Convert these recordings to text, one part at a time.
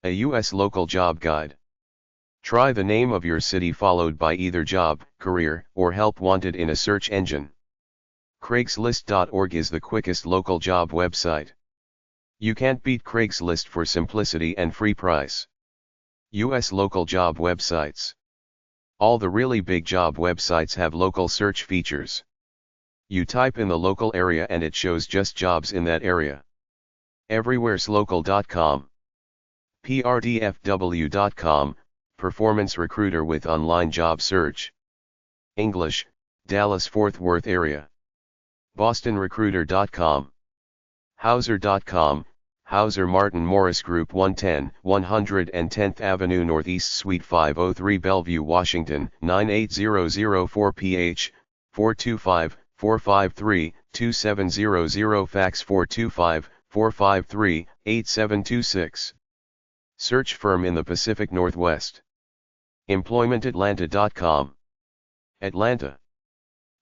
A U.S. local job guide. Try the name of your city followed by either job, career, or help wanted in a search engine. Craigslist.org is the quickest local job website. You can't beat Craigslist for simplicity and free price. U.S. local job websites. All the really big job websites have local search features. You type in the local area and it shows just jobs in that area. Everywhereslocal.com. PRDFW.com, performance recruiter with online job search. English, Dallas-Fort Worth area. BostonRecruiter.com. Hauser.com, Hauser Martin Morris Group 110, 110th Avenue Northeast Suite 503 Bellevue, Washington, 98004 PH, 425-453-2700 fax 425-453-8726. Search firm in the Pacific Northwest. EmploymentAtlanta.com. Atlanta.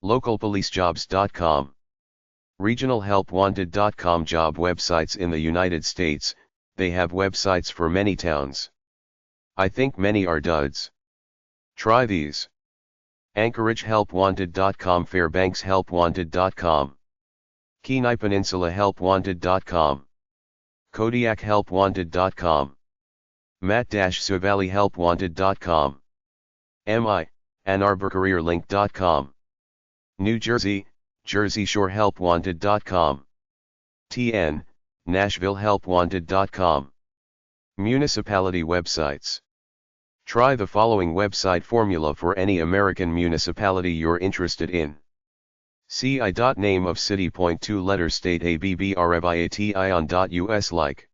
LocalPoliceJobs.com. RegionalHelpWanted.com. Job websites in the United States, they have websites for many towns. I think many are duds. Try these. AnchorageHelpWanted.com, FairbanksHelpWanted.com, Kenai Peninsula HelpWanted.com, KodiakHelpWanted.com, Matt-SuValleyHelpWanted.com, MI, Ann Arbor CareerLink.com, New Jersey, Jersey Shore HelpWanted.com, TN, Nashville HelpWanted.com. Municipality websites. Try the following website formula for any American municipality you're interested in. CI. Name of city. 2 letter state ABBREVIATION.US like.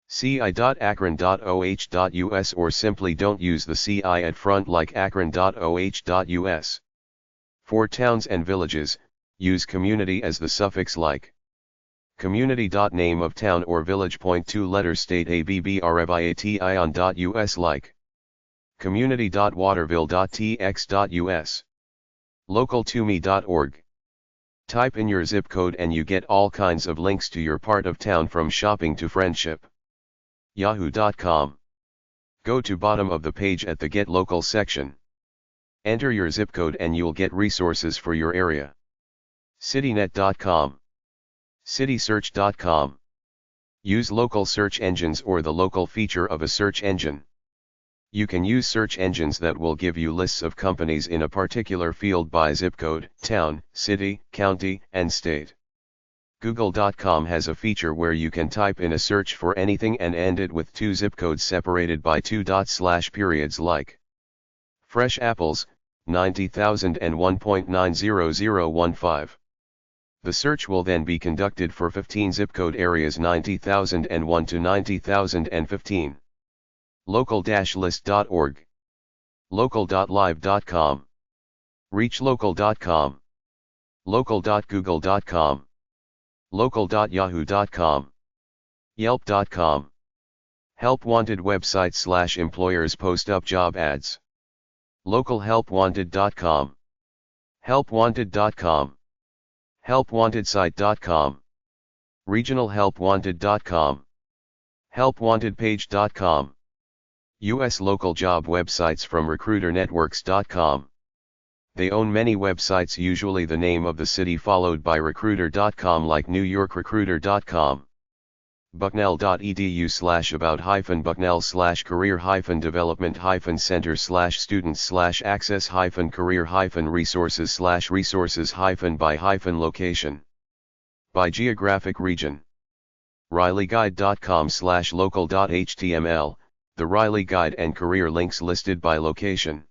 CI.Akron.OH.US or simply don't use the CI at front like Akron.OH.US. For towns and villages, use community as the suffix like. Community. Name of town or village. 2 letter state ABBREVIATION.US like. Community.waterville.tx.us. Local2me.org. Type in your zip code and you get all kinds of links to your part of town from shopping to friendship. Yahoo.com. Go to bottom of the page at the Get Local section. Enter your zip code and you'll get resources for your area. Citynet.com. Citysearch.com. Use local search engines or the local feature of a search engine. You can use search engines that will give you lists of companies in a particular field by zip code, town, city, county, and state. Google.com has a feature where you can type in a search for anything and end it with 2 zip codes separated by 2 dots/periods like fresh apples, 90,000 and 1.90015. The search will then be conducted for 15 zip code areas 90,001 to 90,015. Local-list.org. Local.live.com. Reachlocal.com. Local.google.com. Local.yahoo.com. Yelp.com. Help Wanted website / employers post up job ads. LocalHelpWanted.com. HelpWanted.com. HelpWantedSite.com. RegionalHelpWanted.com. HelpWantedPage.com. U.S. local job websites from RecruiterNetworks.com. They own many websites, usually the name of the city followed by recruiter.com like NewYorkRecruiter.com. Bucknell.edu/about-career-development-center/students/access-career-resources-by-location. By geographic region. RileyGuide.com/local.html, the Riley Guide and career links listed by location.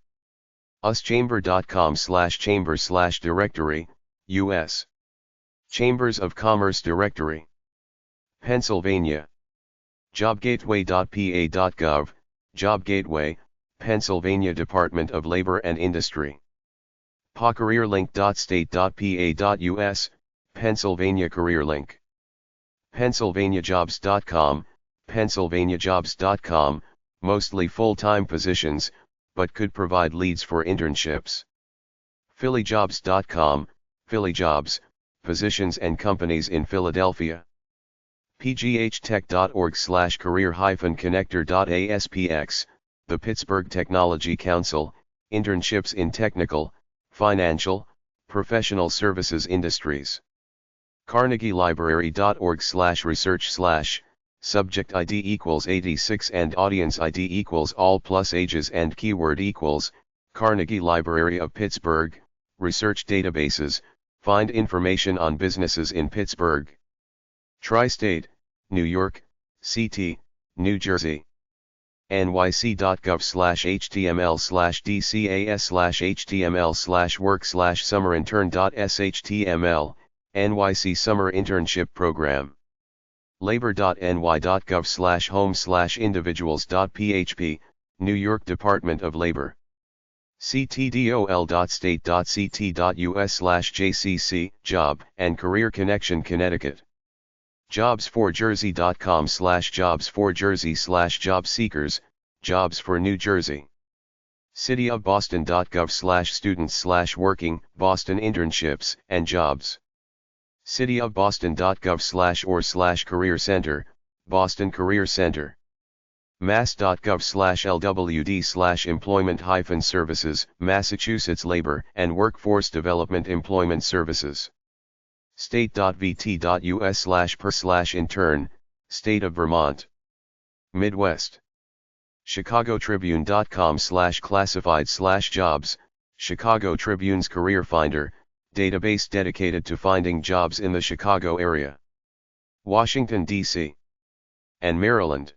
uschamber.com/chamber/directory, U.S. Chambers of Commerce Directory. Pennsylvania. JobGateway.pa.gov, Job Gateway, Pennsylvania Department of Labor and Industry. PaCareerLink.state.pa.us, Pennsylvania CareerLink. PennsylvaniaJobs.com, PennsylvaniaJobs.com, mostly full-time positions, but could provide leads for internships. PhillyJobs.com, Philly Jobs, positions and companies in Philadelphia. pghtech.org/career-connector.aspx, the Pittsburgh Technology Council, internships in technical, financial, professional services industries. carnegielibrary.org/research/, subject ID equals 86 and audience ID equals all plus ages and keyword equals, Carnegie Library of Pittsburgh, research databases, find information on businesses in Pittsburgh. Tri-State, New York, CT, New Jersey. nyc.gov/html/dcas/html/work/summerintern.shtml, NYC Summer Internship Program. labor.ny.gov/home/individuals.php, New York Department of Labor. ctdol.state.ct.us/jcc, Job and Career Connection Connecticut. jobs4jersey.com/jobs4jersey/job seekers, jobs for New Jersey. cityofboston.gov/students/working, Boston internships and jobs. cityofboston.gov/or/career center, Boston Career Center. mass.gov/lwd/employment-services, Massachusetts Labor and Workforce Development Employment Services. state.vt.us/per/intern, State of Vermont. Midwest. chicagotribune.com/classified/jobs, Chicago Tribune's Career Finder, database dedicated to finding jobs in the Chicago area. Washington, D.C. and Maryland.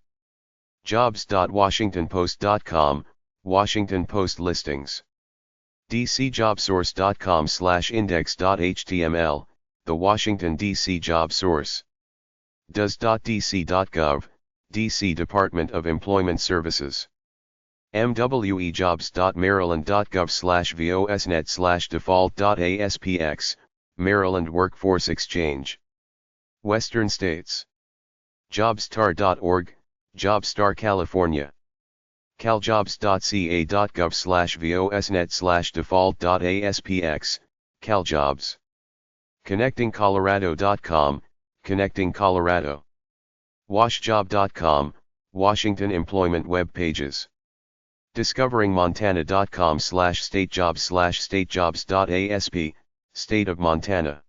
jobs.washingtonpost.com, Washington Post listings. dcjobsource.com/index.html, the Washington, D.C. job source. does.dc.gov, D.C. Department of Employment Services. mwejobs.maryland.gov/vosnet/default.aspx, Maryland Workforce Exchange. Western States. jobstar.org, Jobstar California. caljobs.ca.gov/vosnet/default.aspx, caljobs. connectingcolorado.com, Connecting Colorado. washjob.com, Washington employment web pages. discoveringmontana.com/statejobs/statejobs.asp, State of Montana.